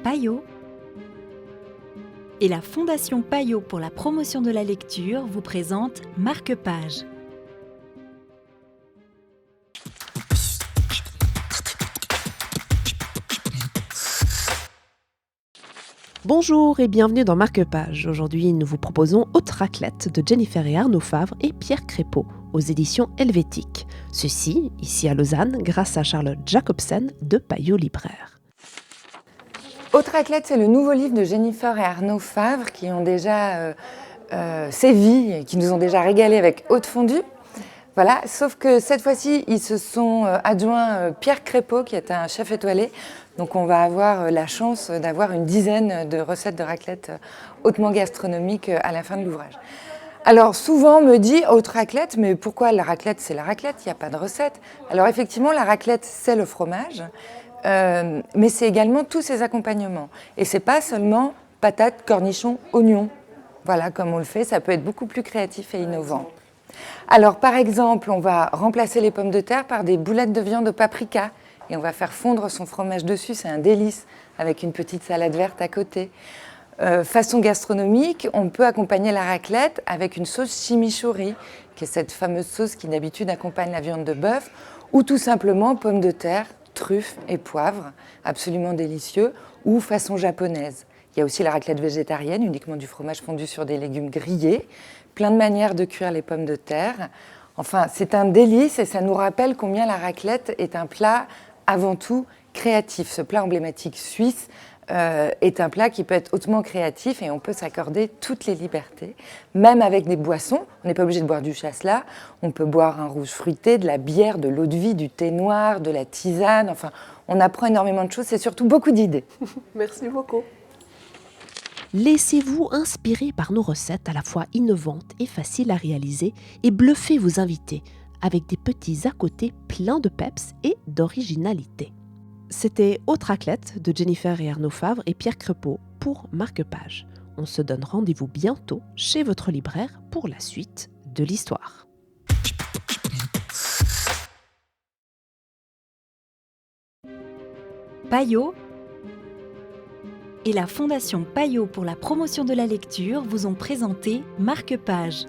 Payot et la Fondation Payot pour la promotion de la lecture vous présente Marque-Page. Bonjour et bienvenue dans Marque-Page. Aujourd'hui, nous vous proposons Haute Raclette de Jennifer et Arnaud Favre et Pierre Crépeau aux éditions Helvétique. Ceci, ici à Lausanne, grâce à Charlotte Jacobsen de Payot Libraire. Haute Raclette, c'est le nouveau livre de Jennifer et Arnaud Favre qui ont déjà sévi et qui nous ont déjà régalé avec Haute Fondue. Voilà, sauf que cette fois-ci, ils se sont adjoints Pierre Crépeau, qui est un chef étoilé. Donc on va avoir la chance d'avoir une dizaine de recettes de raclette hautement gastronomiques à la fin de l'ouvrage. Alors souvent on me dit haute raclette, mais pourquoi la raclette c'est la raclette, il n'y a pas de recette. Alors effectivement la raclette c'est le fromage, mais c'est également tous ses accompagnements. Et c'est pas seulement patates, cornichons, oignons. Voilà comme on le fait, ça peut être beaucoup plus créatif et innovant. Alors par exemple on va remplacer les pommes de terre par des boulettes de viande au paprika. Et on va faire fondre son fromage dessus, c'est un délice, avec une petite salade verte à côté. Façon gastronomique, on peut accompagner la raclette avec une sauce chimichurri, qui est cette fameuse sauce qui d'habitude accompagne la viande de bœuf, ou tout simplement pommes de terre, truffes et poivre, absolument délicieux, ou façon japonaise. Il y a aussi la raclette végétarienne, uniquement du fromage fondu sur des légumes grillés, plein de manières de cuire les pommes de terre. Enfin, c'est un délice et ça nous rappelle combien la raclette est un plat avant tout créatif. Ce plat emblématique suisse est un plat qui peut être hautement créatif et on peut s'accorder toutes les libertés, même avec des boissons. On n'est pas obligé de boire du chasselas, on peut boire un rouge fruité, de la bière, de l'eau de vie, du thé noir, de la tisane. Enfin, on apprend énormément de choses, c'est surtout beaucoup d'idées. Merci beaucoup. Laissez-vous inspirer par nos recettes à la fois innovantes et faciles à réaliser et bluffez vos invités avec des petits à côté pleins de peps et d'originalité. C'était Haute Raclette de Jennifer et Arnaud Favre et Pierre Crépeau pour Marque-Page. On se donne rendez-vous bientôt chez votre libraire pour la suite de l'histoire. Payot et la Fondation Payot pour la promotion de la lecture vous ont présenté Marque-Page.